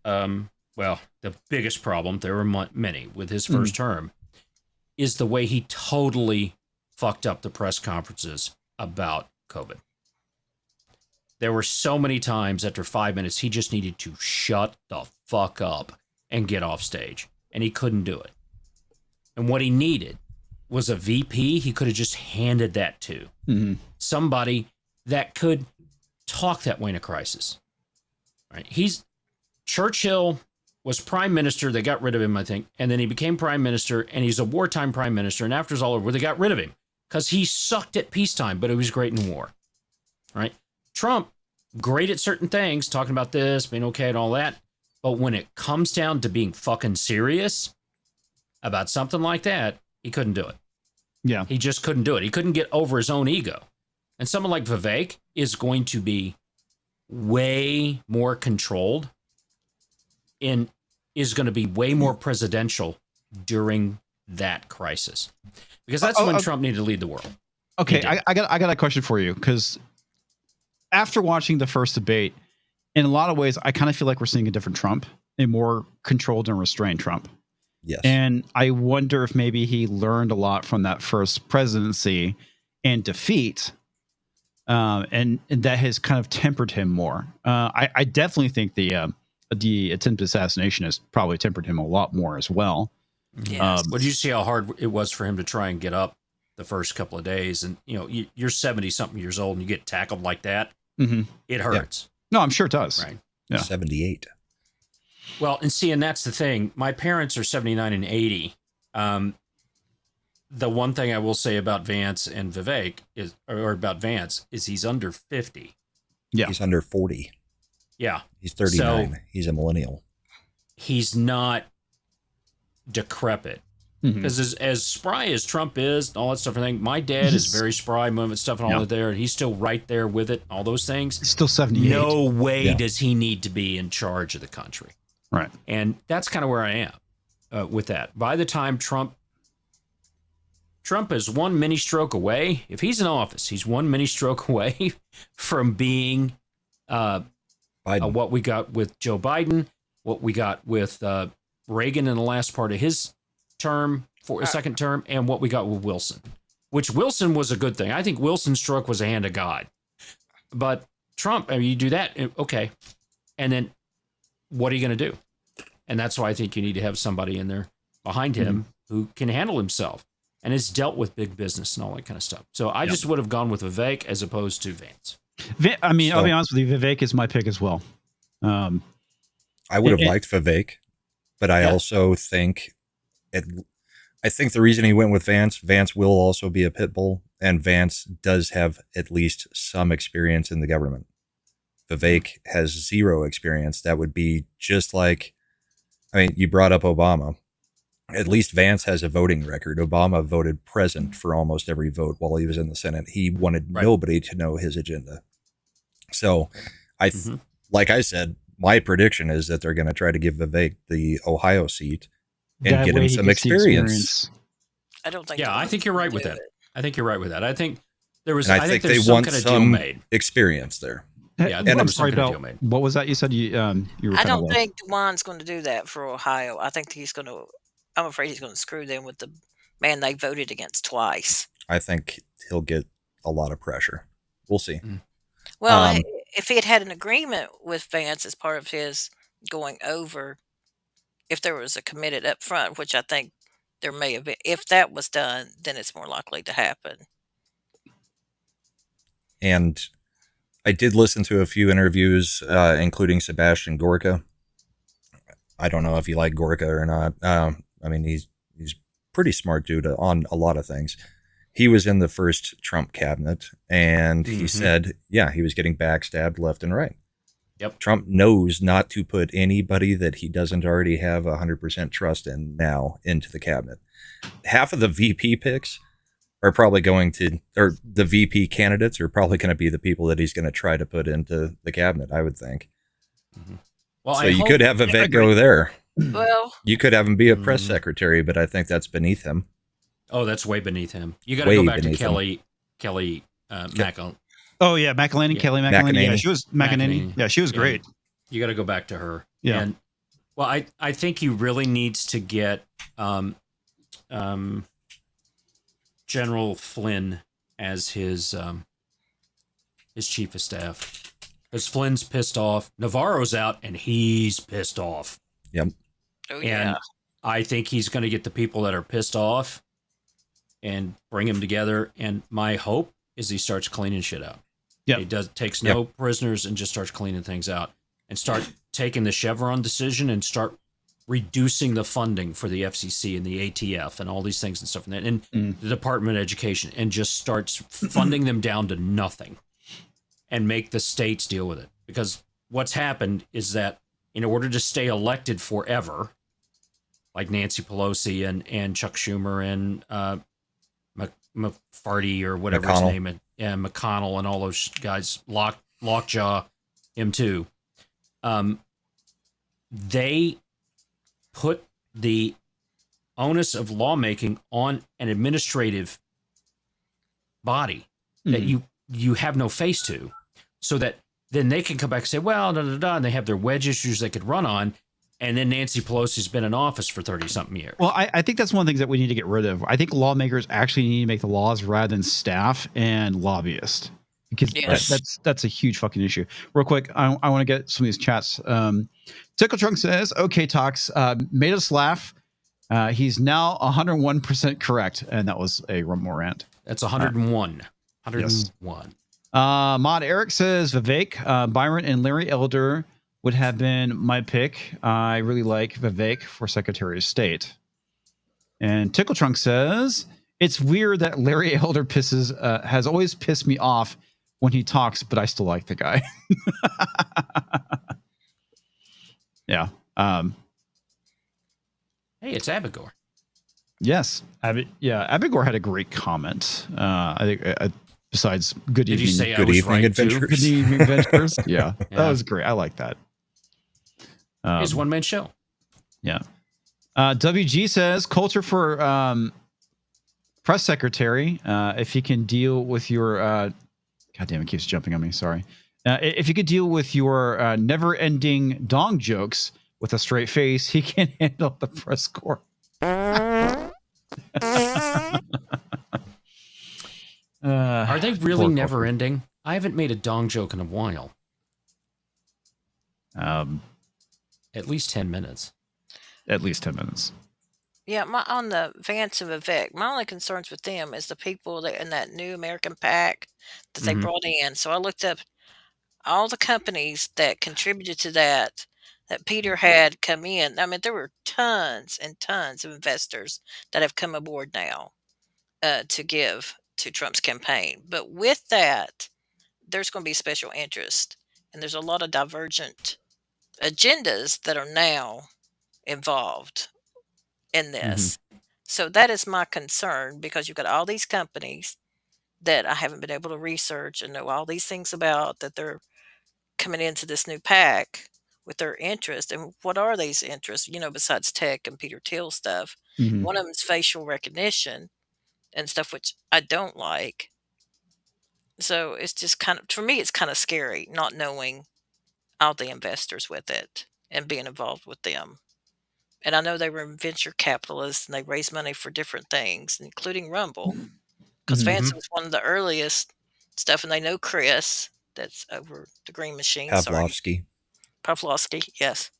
the biggest problem, there were many with his first term, is the way he totally fucked up the press conferences about COVID. There were so many times after 5 minutes, he just needed to shut the fuck up and get off stage. And he couldn't do it. And what he needed was a VP he could have just handed that to. Mm-hmm. Somebody that could talk that way in a crisis. Right? Churchill was prime minister. They got rid of him, I think. And then he became prime minister, and he's a wartime prime minister. And after it's all over, they got rid of him because he sucked at peacetime, but he was great in war. Right? Trump, great at certain things, talking about this, being okay and all that. But when it comes down to being fucking serious about something like that, he couldn't do it. Yeah. He just couldn't do it. He couldn't get over his own ego. And someone like Vivek is going to be way more controlled and is going to be way more presidential during that crisis. Because that's when Trump needed to lead the world. Okay, I got a question for you, because after watching the first debate, in a lot of ways, I kind of feel like we're seeing a different Trump, a more controlled and restrained Trump. Yes. And I wonder if maybe he learned a lot from that first presidency and defeat, and that has kind of tempered him more. I definitely think the attempted assassination has probably tempered him a lot more as well. Yes. But you see how hard it was for him to try and get up the first couple of days. And, you're 70-something years old and you get tackled like that. Mm-hmm. It hurts. No, I'm sure it does. Right. Yeah. 78. Well, and that's the thing. My parents are 79 and 80. The one thing I will say about Vance and Vivek is he's under 50. Yeah. He's under 40. Yeah. He's 39. So, he's a millennial. He's not decrepit. Because as spry as Trump is, all that stuff, everything, my dad is very spry, movement stuff and all that there, and he's still right there with it, all those things. He's still 78. No way does he need to be in charge of the country. Right. And that's kind of where I am with that. By the time Trump is one mini stroke away, if he's in office, he's one mini stroke away from being what we got with Joe Biden, what we got with Reagan in the last part of his term, for a second term, and what we got with Wilson, which Wilson was a good thing. I think Wilson's stroke was a hand of God. But Trump, you do that, okay. And then what are you going to do? And that's why I think you need to have somebody in there behind him who can handle himself and has dealt with big business and all that kind of stuff. So I just would have gone with Vivek as opposed to Vance. I'll be honest with you, Vivek is my pick as well. I would have liked Vivek, but I also think I think the reason he went with Vance will also be a pit bull, and Vance does have at least some experience in the government. Vivek has zero experience. That would be just like, you brought up Obama. At least Vance has a voting record. Obama voted present for almost every vote while he was in the Senate. He wanted nobody to know his agenda. So like I said, my prediction is that they're going to try to give Vivek the Ohio seat and That get way him he some gets the experience. I don't think. Yeah, I think you're right with that. I think you're right with that. I think there was. And I I think think they there's some want kind of deal some made. experience there. Yeah, I think there I'm was some sorry, kind of Bell. deal made. What was that you said? You were I kind of don't low. think Juan's going to do that for Ohio. I think he's going to. I'm afraid he's going to screw them with the man they voted against twice. I think he'll get a lot of pressure. We'll see. Well, Um, if he had had an agreement with Vance as part of his going over, if there was a committed up front, which I think there may have been, if that was done, then it's more likely to happen. and I did listen to a few interviews, including Sebastian Gorka. I don't know if you like Gorka or not. I mean, he's pretty smart dude on a lot of things. He was in the first Trump cabinet, and he said, yeah, he was getting backstabbed left and right. Yep. Trump knows not to put anybody that he doesn't already have 100% trust in now into the cabinet. Half of the VP picks are probably going to, or the VP candidates are probably going to be the people that he's going to try to put into the cabinet, I would think. Well, So you could have Vivek go there. Well, You could have him be a press secretary, but I think that's beneath him. oh, that's way beneath him. You got to Way go back to beneath him. Kelly Macklin. Oh yeah, McElhaney, Yeah. Kelly McElhaney. Yeah, McEnany. she was McEnany. McEnany. Yeah, she was Yeah. great. You got to go back to her. Yeah. And, well, I think he really needs to get General Flynn as his chief of staff. Because Flynn's pissed off. Navarro's out, and he's pissed off. Yep. oh And yeah. I think he's going to get the people that are pissed off and bring them together. And my hope is he starts cleaning shit out. Yep. He takes no prisoners and just starts cleaning things out and start taking the Chevron decision and start reducing the funding for the FCC and the ATF and all these things and stuff and the Department of Education, and just starts funding them down to nothing and make the states deal with it. Because what's happened is that in order to stay elected forever, like Nancy Pelosi and Chuck Schumer and McFarty or whatever his McConnell. name is, and McConnell and all those guys, Lockjaw, him too. They put the onus of lawmaking on an administrative body that you have no face to, so that then they can come back and say, well, and they have their wedge issues they could run on. And then Nancy Pelosi's been in office for 30-something years. Well, I think that's one of the things that we need to get rid of. I think lawmakers actually need to make the laws rather than staff and lobbyists, because Yes. that's a huge fucking issue. Real quick, I want to get some of these chats. Tickle Trunk says, "Okay, Talks made us laugh. He's now 101% correct," and that was a more rant. That's 101. 101. Mod Eric says Vivek, Byron, and Larry Elder would have been my pick. I really like Vivek for Secretary of State. And Tickle Trunk says, it's weird that Larry Elder has always pissed me off when he talks, but I still like the guy. Yeah. Hey, it's Abigor. Yes. Abigor had a great comment. I think besides good Did evening. you say I Good was evening, right too? adventurers. Good evening, adventurers. Yeah, that Yeah. was great. I like that. It's one man show. Yeah. WG says culture for press secretary. If he can deal with your, God damn, it keeps jumping on me. Sorry. If you could deal with your never-ending dong jokes with a straight face, he can handle the press corps. Are they really poor never corporate. ending? I haven't made a dong joke in a while. At least 10 minutes. At least 10 minutes. Yeah, on the Vance and Vivek, my only concerns with them is the people that in that new American PAC that they brought in. So I looked up all the companies that contributed to that Peter had come in. I mean, there were tons and tons of investors that have come aboard now to give to Trump's campaign. But with that, there's going to be special interest, and there's a lot of divergent agendas that are now involved in this. So that is my concern, because you've got all these companies that I haven't been able to research and know all these things about, that they're coming into this new PAC with their interest. And what are these interests? Besides tech and Peter Thiel stuff, Mhm. one of them is facial recognition and stuff, which I don't like. So it's just kind of, for me, it's kind of scary not knowing all the investors with it and being involved with them. And I know they were venture capitalists and they raise money for different things, including Rumble, because Mhm. Fancy was one of the earliest stuff, and they know Chris, that's over the Green Machine. Sorry, Pavlovsky. Pavlovsky. Yes.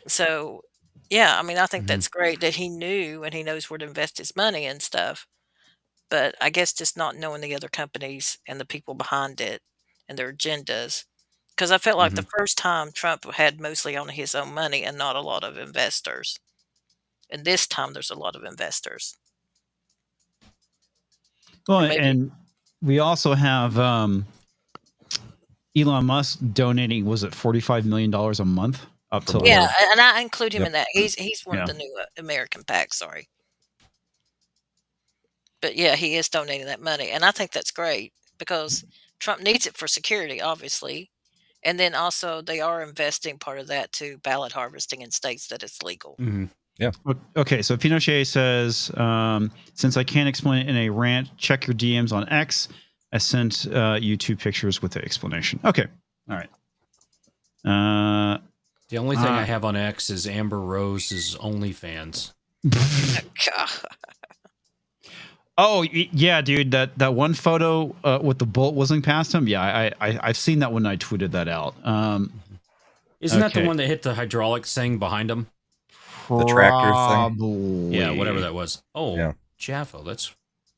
So, yeah, I mean, I think Mhm. that's great that he knew and he knows where to invest his money and stuff. But I guess just not knowing the other companies and the people behind it and their agendas. Because I felt like the Mhm. first time Trump had mostly on his own money and not a lot of investors. And this time there's a lot of investors. Well, Or maybe, and we also have Elon Musk donating, was it $45 million a month up For to yeah, more. and I include him Yep. in that. He's one of yeah. the new American PAC, sorry. But yeah, he is donating that money. And I think that's great because Trump needs it for security, obviously. And then also they are investing part of that to ballot harvesting in states that it's legal. Mhm. Okay, so Pinochet says, since I can't explain it in a rant, check your DMs on X. I sent you 2 pictures with the explanation. Okay, all right. The only thing I have on X is Amber Rose's OnlyFans. God. Oh yeah, dude, that one photo with the bullet whizzing past him. Yeah, I've seen that when I tweeted that out. Isn't that the okay. one that hit the hydraulics thing behind him? The tractor thing? Probably. Yeah, whatever that was. Oh, Yeah. Jaffo, that's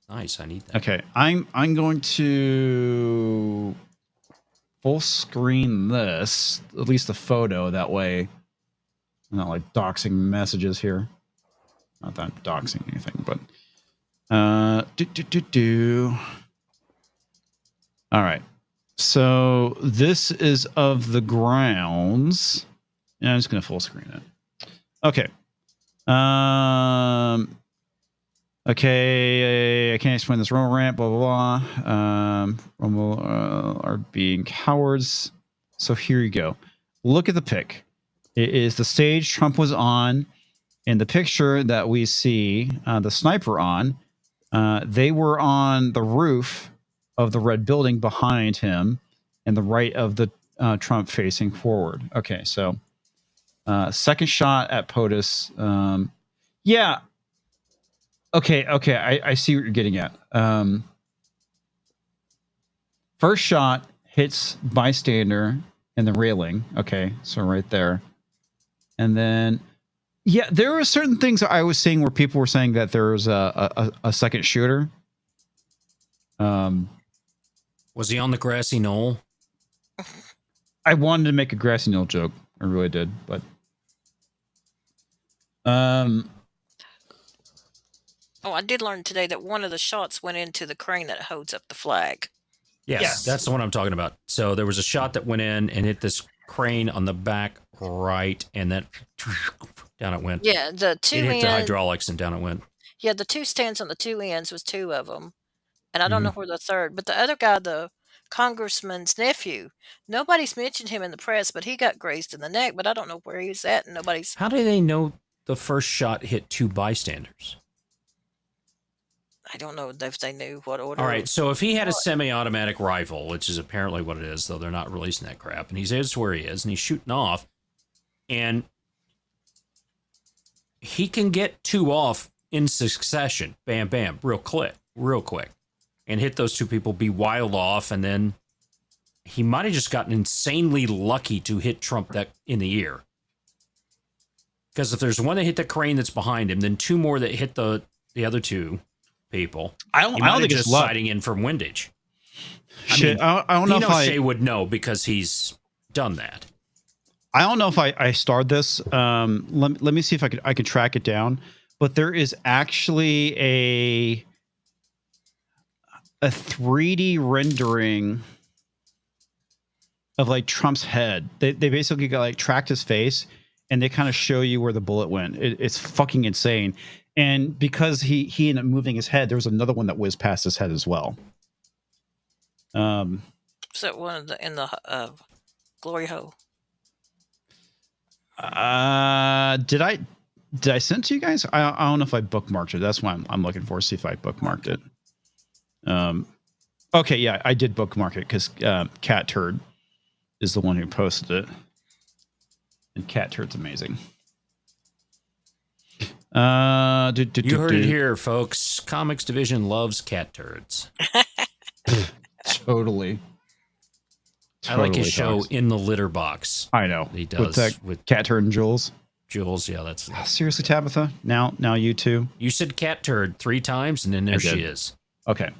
nice. I need that. Okay, I'm going to full screen this, at least the photo. That way, I'm not like doxing messages here. Not that I'm doxing anything, but All right. So this is of the grounds. Yeah, I'm just gonna full screen it. Okay. Okay, I can't explain this Rumble rant, blah, blah, blah. Rumble are being cowards. So here you go. Look at the pic. It is the stage Trump was on. In the picture that we see the sniper on, they were on the roof of the red building behind him and the right of the Trump facing forward. Okay, so second shot at POTUS. Yeah, Okay, I see what you're getting at. First shot hits bystander and the railing. Okay, so right there. And then, yeah, there were certain things I was seeing where people were saying that there was a second shooter. Was he on the grassy knoll? I wanted to make a grassy knoll joke. I really did, but Oh, I did learn today that one of the shots went into the crane that holds up the flag. Yes, that's the one I'm talking about. So there was a shot that went in and hit this crane on the back right, and then down it went. Yeah, the two It hit the ends. hydraulics and down it went. Yeah, the 2 stands on the 2 ends was 2 of them, and I don't know where the third. But the other guy, the congressman's nephew, nobody's mentioned him in the press, but he got grazed in the neck. But I don't know where he's at, and nobody's. How do they know the first shot hit 2 bystanders? I don't know if they knew what order. All right, so if he had a semi-automatic rifle, which is apparently what it is, though they're not releasing that crap, and he's is where he is, and he's shooting off, and he can get 2 off in succession, bam, bam, real quick, and hit those 2 people, be wild off, and then he might have just gotten insanely lucky to hit Trump that in the ear. Because if there's one that hit the crane that's behind him, then 2 more that hit the other 2 people. I don't think just it's luck. sighting in from windage. Shit, I don't know if Pinochet would know because he's done that. I don't know if I starred this. Let me see if I could track it down. But there is actually a 3D rendering of like Trump's head. They basically got like tracked his face and they kind of show you where the bullet went. It's fucking insane. And because he ended up moving his head, there was another one that whizzed past his head as well. So one of the in the glory hole. Did I send it to you guys? I don't know if I bookmarked it. That's why I'm looking for. See if I bookmarked it. Okay, yeah, I did bookmark it because Cat Turd is the one who posted it, and Cat Turd's amazing. You heard it here, folks. Comics Division loves cat turds. Totally. I like his show In the Litter Box. I know. He does with Cat Turd and Jules. Jules, yeah, that's seriously, Tabitha. Now you too. You said cat turd 3 times, and then there she is. Okay.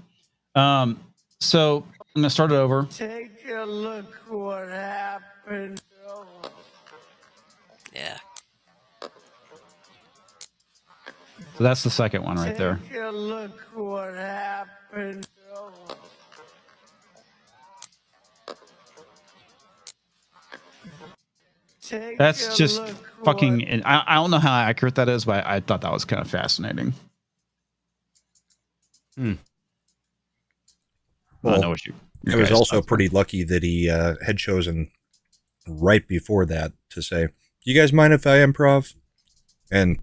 So I'm gonna start it over. Take a look what happened. Yeah. So that's the second one right there. Take a look what happened. That's just fucking. And I don't know how accurate that is, but I thought that was kind of fascinating. Well, I know what you. I was also pretty lucky that he had chosen right before that to say, "You guys mind if I improv?" And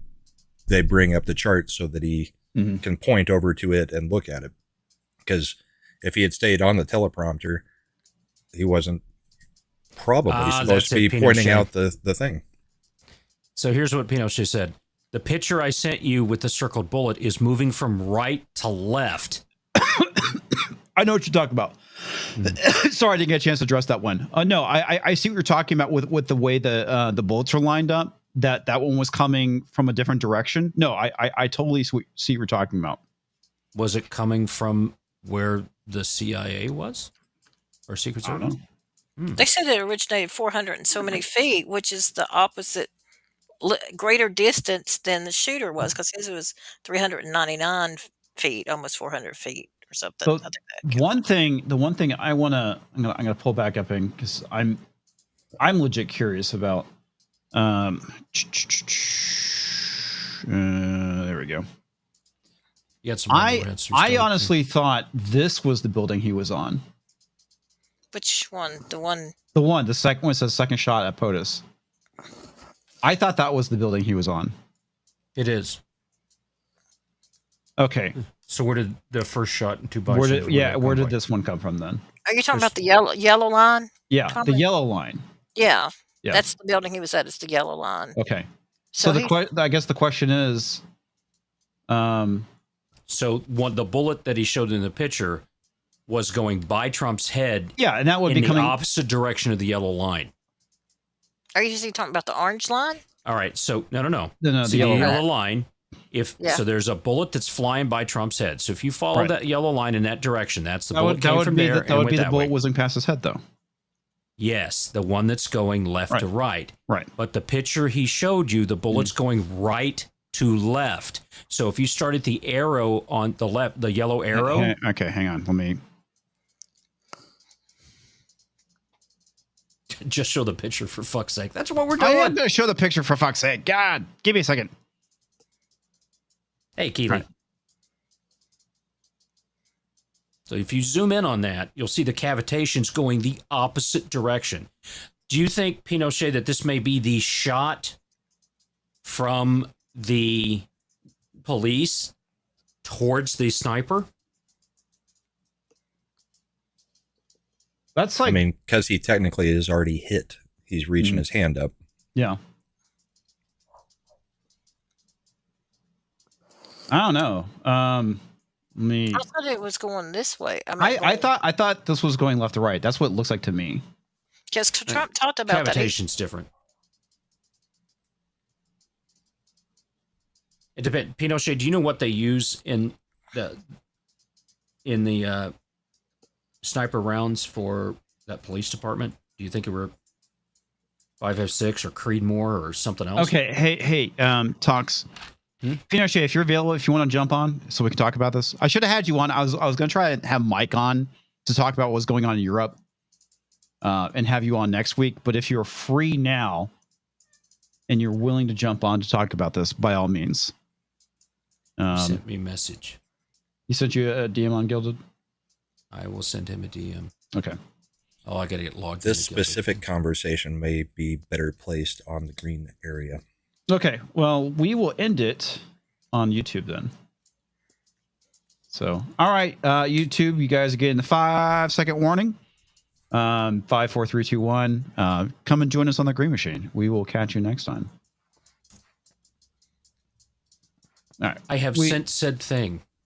they bring up the chart so that he can point over to it and look at it. Because if he had stayed on the teleprompter, he wasn't probably supposed to be pointing out the thing. So here's what Pinochet said. The picture I sent you with the circled bullet is moving from right to left. I know what you're talking about. Sorry, I didn't get a chance to address that one. No, I see what you're talking about with the way the bullets are lined up. That one was coming from a different direction. No, I totally see what you're talking about. Was it coming from where the CIA was? Or Secret Service? They said it originated 400 and so many feet, which is the opposite, greater distance than the shooter was, because his was 399 feet, almost 400 feet or something. So the one thing I'm gonna pull back up in because I'm legit curious about. There we go. You had some I honestly thought this was the building he was on. Which one? The second one says second shot at POTUS. I thought that was the building he was on. It is. Okay. So where did the first shot in 2 Where did this one come from then? Are you talking about the yellow line? Yeah, Tommy? the yellow line. Yeah. That's the building he was at. It's the yellow line. Okay. So I guess the question is, so the bullet that he showed in the picture was going by Trump's head. Yeah, and that would be coming the opposite direction of the yellow line. Are you usually talking about the orange line? All right. So no, the yellow line. So there's a bullet that's flying by Trump's head. So if you follow that yellow line in that direction, that's the bullet came from there. That would be the bullet whizzing past his head, though. Yes, the one that's going left to right. Right. But the picture he showed you, the bullet's going right to left. So if you started the arrow on the left, the yellow arrow. Okay, hang on. Let me just show the picture for fuck's sake. That's what we're doing. I am going to show the picture for fuck's sake. God, give me a second. Hey, Keely. Right. So if you zoom in on that, you'll see the cavitations going the opposite direction. Do you think, Pinochet, that this may be the shot from the police towards the sniper? That's like, because he technically is already hit. He's reaching his hand up. Yeah. I don't know. I thought it was going this way. I thought this was going left to right. That's what it looks like to me. Because Trump talked about that. Cavitation's different. It depends. Pinochet, do you know what they use in the sniper rounds for that police department? Do you think it were 5.56 or Creedmoor or something else? Okay. Hey, Talks. Pinochet, if you're available, if you want to jump on so we can talk about this. I should have had you on. I was going to try to have Mike on to talk about what's going on in Europe and have you on next week. But if you're free now and you're willing to jump on to talk about this, by all means. Sent me a message. He sent you a DM on Gilded? I will send him a DM. Okay. Oh, I got to get logged. This specific conversation may be better placed on the green area. Okay, well, we will end it on YouTube then. So, all right, YouTube, you guys are getting the 5-second warning. 5, 4, 3, 2, 1. Come and join us on the Green Machine. We will catch you next time. All right. I have sent said thing.